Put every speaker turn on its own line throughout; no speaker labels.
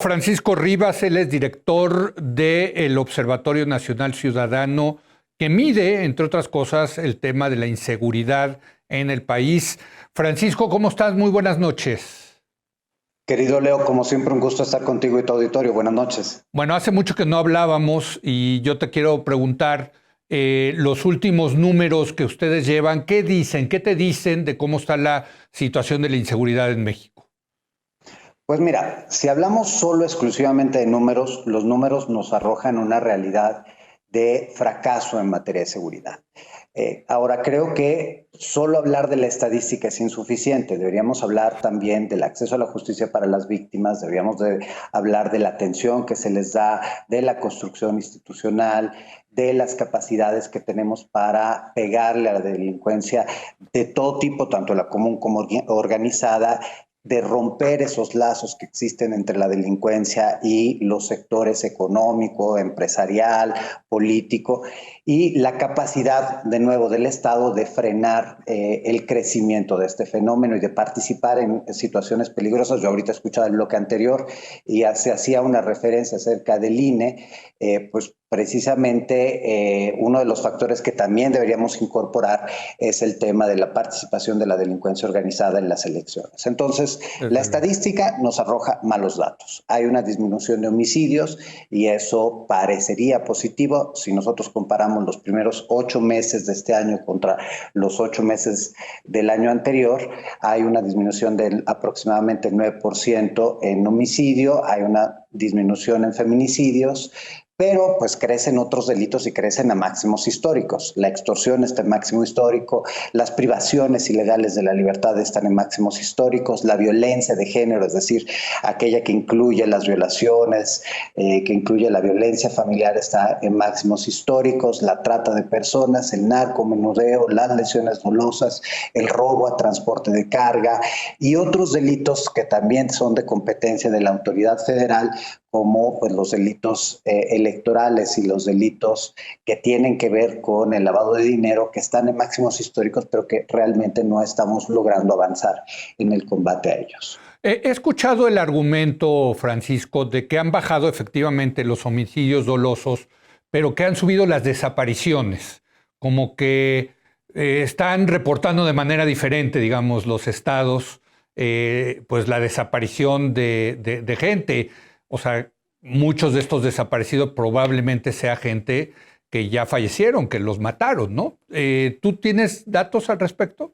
Francisco Rivas, él es director del Observatorio Nacional Ciudadano, que mide, entre otras cosas, el tema de la inseguridad en el país. Francisco, ¿cómo estás? Muy buenas noches.
Querido Leo, como siempre, un gusto estar contigo y tu auditorio. Buenas noches.
Bueno, hace mucho que no hablábamos y yo te quiero preguntar los últimos números que ustedes llevan, ¿qué dicen? ¿Qué te dicen de cómo está la situación de la inseguridad en México?
Pues mira, si hablamos solo exclusivamente de números, los números nos arrojan una realidad de fracaso en materia de seguridad. Ahora, creo que solo hablar de la estadística es insuficiente. Deberíamos hablar también del acceso a la justicia para las víctimas, deberíamos de hablar de la atención que se les da, de la construcción institucional, de las capacidades que tenemos para pegarle a la delincuencia de todo tipo, tanto la común como organizada, de romper esos lazos que existen entre la delincuencia y los sectores económico, empresarial, político, y la capacidad, de nuevo, del Estado de frenar el crecimiento de este fenómeno y de participar en situaciones peligrosas. Yo ahorita escuchaba el bloque anterior y se hacía una referencia acerca del INE, pues precisamente uno de los factores que también deberíamos incorporar es el tema de la participación de la delincuencia organizada en las elecciones. Entonces, la
Desde luego.
estadística nos arroja malos datos. Hay una disminución de homicidios y eso parecería positivo si nosotros comparamos los primeros 8 meses de este año contra los 8 meses del año anterior. Hay una disminución del aproximadamente 9% en homicidio, hay una disminución en feminicidios, pero pues crecen otros delitos y crecen a máximos históricos. La extorsión está en máximo histórico, las privaciones ilegales de la libertad están en máximos históricos, la violencia de género, es decir, aquella que incluye las violaciones, que incluye la violencia familiar, está en máximos históricos, la trata de personas, el narcomenudeo, las lesiones dolosas, el robo a transporte de carga y otros delitos que también son de competencia de la autoridad federal, como pues, los delitos electorales y los delitos que tienen que ver con el lavado de dinero, que están en máximos históricos, pero que realmente no estamos logrando avanzar en el combate a ellos.
He escuchado el argumento, Francisco, de que han bajado efectivamente los homicidios dolosos, pero que han subido las desapariciones, como que están reportando de manera diferente, digamos, los estados, pues la desaparición de gente. O sea, muchos de estos desaparecidos probablemente sea gente que ya fallecieron, que los mataron, ¿no? ¿Tú tienes datos al respecto?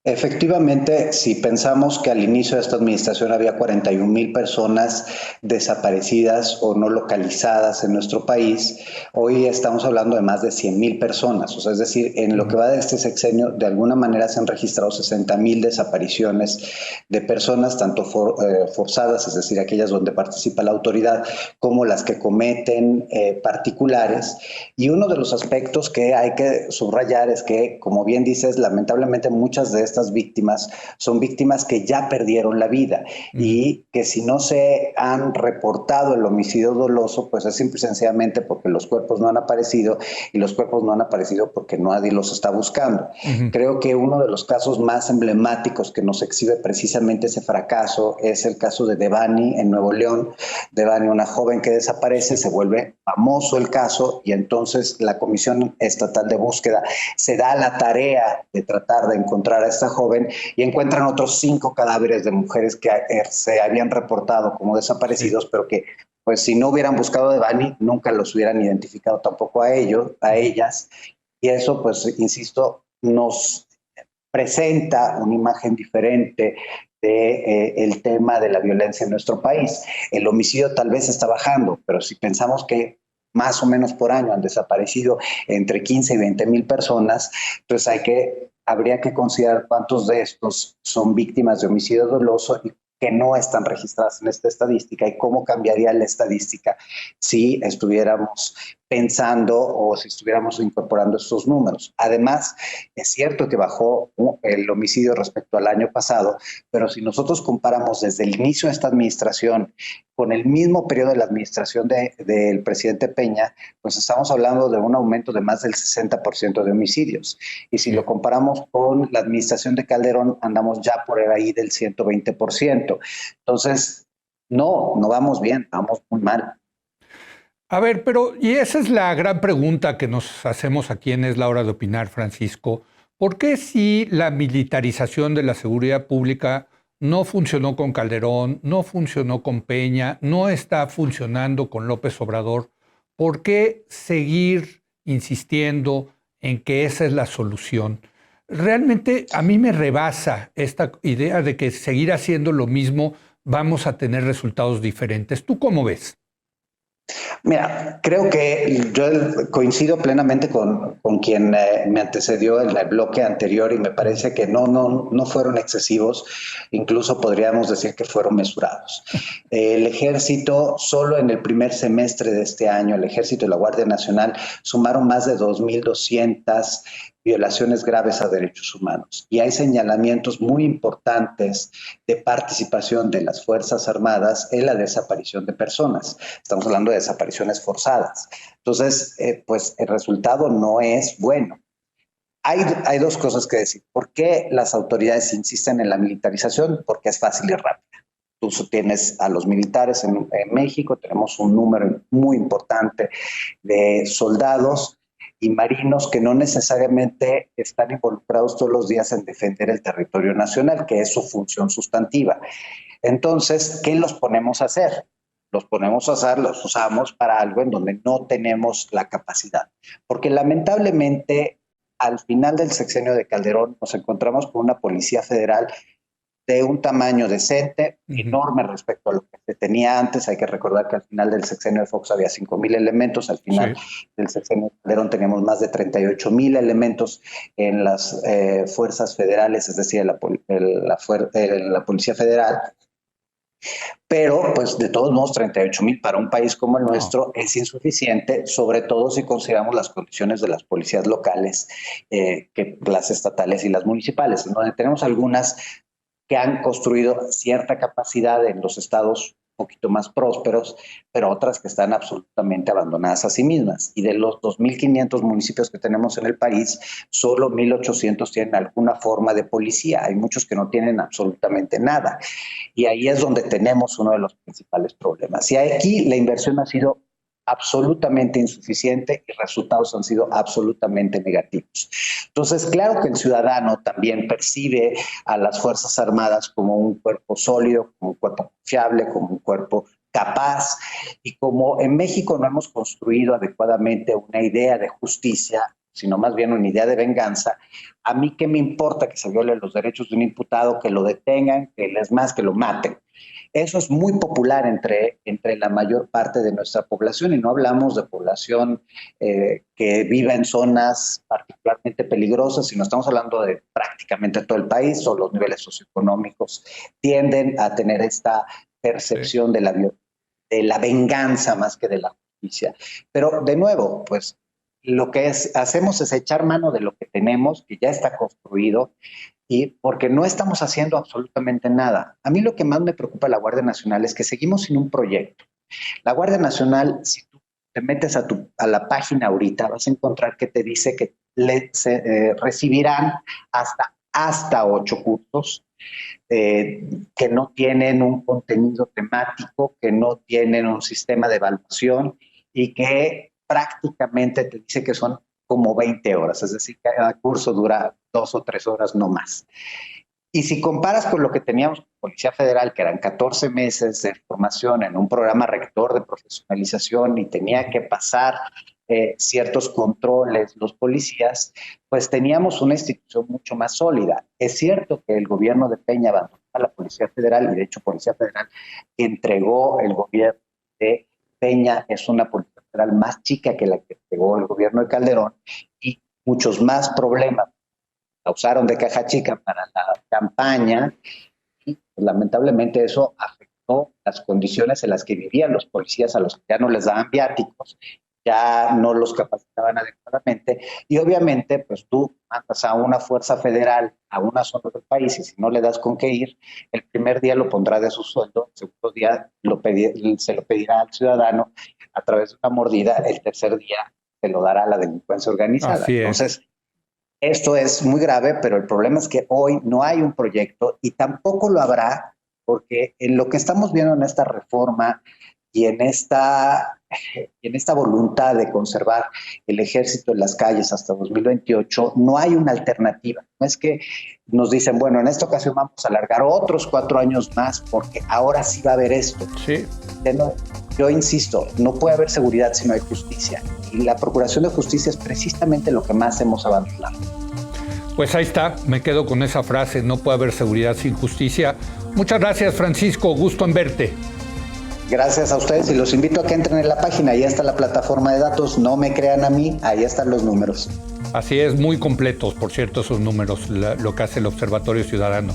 Efectivamente, si pensamos que al inicio de esta administración había 41,000 personas desaparecidas o no localizadas en nuestro país, hoy estamos hablando de más de 100,000 personas. O sea, es decir, en lo que va de este sexenio, de alguna manera se han registrado 60,000 desapariciones de personas, tanto forzadas, es decir, aquellas donde participa la autoridad, como las que cometen particulares. Y uno de los aspectos que hay que subrayar es que, como bien dices, lamentablemente muchas de estas víctimas son víctimas que ya perdieron la vida
Ujú.
y que si no se han reportado el homicidio doloso, pues es simple y sencillamente porque los cuerpos no han aparecido y los cuerpos no han aparecido porque nadie los está buscando.
Ujú.
Creo que uno de los casos más emblemáticos que nos exhibe precisamente ese fracaso es el caso de Devani en Nuevo León. Devani, una joven que desaparece,
Sí.
se vuelve famoso el caso y entonces la Comisión Estatal de Búsqueda se da la tarea de tratar de encontrar a esta joven y encuentran otros 5 cadáveres de mujeres que se habían reportado como
Sí.
desaparecidos, pero que pues si no hubieran buscado a Devani, nunca los hubieran identificado tampoco a ellos, a
Ujú.
ellas. Y eso, pues, insisto, nos presenta una imagen diferente de, el tema de la violencia en nuestro país. El homicidio tal vez está bajando, pero si pensamos que más o menos por año han desaparecido entre 15 y 20,000 personas, pues habría que considerar cuántos de estos son víctimas de homicidio doloso y que no están registradas en esta estadística y cómo cambiaría la estadística si estuviéramos pensando o si estuviéramos incorporando estos números. Además, es cierto que bajó el homicidio respecto al año pasado, pero si nosotros comparamos desde el inicio de esta administración con el mismo periodo de la administración del presidente Peña, pues estamos hablando de un aumento de más del 60% de homicidios. Y si
Sí.
lo comparamos con la administración de Calderón, andamos ya por ahí del 120%. Entonces, No, no vamos bien, vamos muy mal.
A ver, pero, y esa es la gran pregunta que nos hacemos aquí en Es la Hora de Opinar, Francisco. ¿Por qué si la militarización de la seguridad pública no funcionó con Calderón, no funcionó con Peña, no está funcionando con López Obrador? ¿Por qué seguir insistiendo en que esa es la solución? Realmente a mí me rebasa esta idea de que seguir haciendo lo mismo vamos a tener resultados diferentes. ¿Tú cómo ves?
Mira, creo que yo coincido plenamente con quien me antecedió en el bloque anterior y me parece que no fueron excesivos, incluso podríamos decir que fueron mesurados. El ejército, solo en el primer semestre de este año, el ejército y la Guardia Nacional sumaron más de 2.200 violaciones graves a derechos humanos. Y hay señalamientos muy importantes de participación de las Fuerzas Armadas en la desaparición de personas. Estamos hablando de desapariciones forzadas. Entonces, pues el resultado no es bueno. Hay dos cosas que decir. ¿Por qué las autoridades insisten en la militarización? Porque es fácil y rápido. Tú tienes a los militares en México, tenemos un número muy importante de soldados y marinos que no necesariamente están involucrados todos los días en defender el territorio nacional, que es su función sustantiva. Entonces, ¿qué los ponemos a hacer? Los ponemos a hacer, los usamos para algo en donde no tenemos la capacidad. Porque lamentablemente, al final del sexenio de Calderón, nos encontramos con una policía federal de un tamaño decente, enorme respecto a lo que se tenía antes. Hay que recordar que al final del sexenio de Fox había 5,000 elementos, al final del sexenio de Calderón teníamos más de 38,000 elementos en las fuerzas federales, es decir, la Policía Federal. Pero, pues, de todos modos, 38,000 para un país como el nuestro es insuficiente, sobre todo si consideramos las condiciones de las policías locales, que las estatales y las municipales, en donde tenemos algunas que han construido cierta capacidad en los estados un poquito más prósperos, pero otras que están absolutamente abandonadas a sí mismas. Y de los 2.500 municipios que tenemos en el país, solo 1.800 tienen alguna forma de policía. Hay muchos que no tienen absolutamente nada. Y ahí es donde tenemos uno de los principales problemas. Y aquí la inversión ha sido absolutamente insuficiente y resultados han sido absolutamente negativos. Entonces, claro que el ciudadano también percibe a las Fuerzas Armadas como un cuerpo sólido, como un cuerpo confiable, como un cuerpo capaz, y como en México no hemos construido adecuadamente una idea de justicia, sino más bien una idea de venganza, a mí qué me importa que se violen los derechos de un imputado, que lo detengan, que es más, que lo maten. Eso es muy popular entre la mayor parte de nuestra población y no hablamos de población que viva en zonas particularmente peligrosas, sino estamos hablando de prácticamente todo el país o los niveles socioeconómicos tienden a tener esta percepción de la venganza más que de la justicia. Pero de nuevo, pues lo que hacemos es echar mano de lo que tenemos, que ya está construido, y porque no estamos haciendo absolutamente nada. A mí lo que más me preocupa de la Guardia Nacional es que seguimos sin un proyecto. La Guardia Nacional, si tú te metes a la página ahorita, vas a encontrar que te dice que recibirán hasta 8 cursos, que no tienen un contenido temático, que no tienen un sistema de evaluación y que prácticamente te dice que son como 20 horas, es decir, cada curso dura 2 o 3 horas, no más. Y si comparas con lo que teníamos con Policía Federal, que eran 14 meses de formación en un programa rector de profesionalización y tenía que pasar ciertos controles los policías, pues teníamos una institución mucho más sólida. Es cierto que el gobierno de Peña abandonó a la Policía Federal y de hecho Policía Federal entregó el gobierno de Peña, es una Policía Federal más chica que la que entregó el gobierno de Calderón y muchos más problemas la usaron de caja chica para la campaña y pues, lamentablemente eso afectó las condiciones en las que vivían los policías, a los que ya no les daban viáticos, ya no los capacitaban adecuadamente y obviamente pues tú mandas a una fuerza federal a una zona del país y si no le das con qué ir, el primer día lo pondrá de su sueldo, el segundo día se lo pedirá al ciudadano a través de una mordida, el tercer día se lo dará a la delincuencia organizada.
Así es.
Entonces, esto es muy grave, pero el problema es que hoy no hay un proyecto y tampoco lo habrá porque en lo que estamos viendo en esta reforma y en esta voluntad de conservar el ejército en las calles hasta 2028, no hay una alternativa. No es que nos dicen, bueno, en esta ocasión vamos a alargar otros 4 años más porque ahora sí va a haber esto.
Sí.
Yo insisto, no puede haber seguridad si no hay justicia. Y la procuración de justicia es precisamente lo que más hemos abandonado.
Pues ahí está, me quedo con esa frase, no puede haber seguridad sin justicia. Muchas gracias, Francisco, gusto en verte.
Gracias a ustedes y los invito a que entren en la página, ahí está la plataforma de datos, no me crean a mí, ahí están los números.
Así es, muy completos, por cierto, esos números, lo que hace el Observatorio Ciudadano.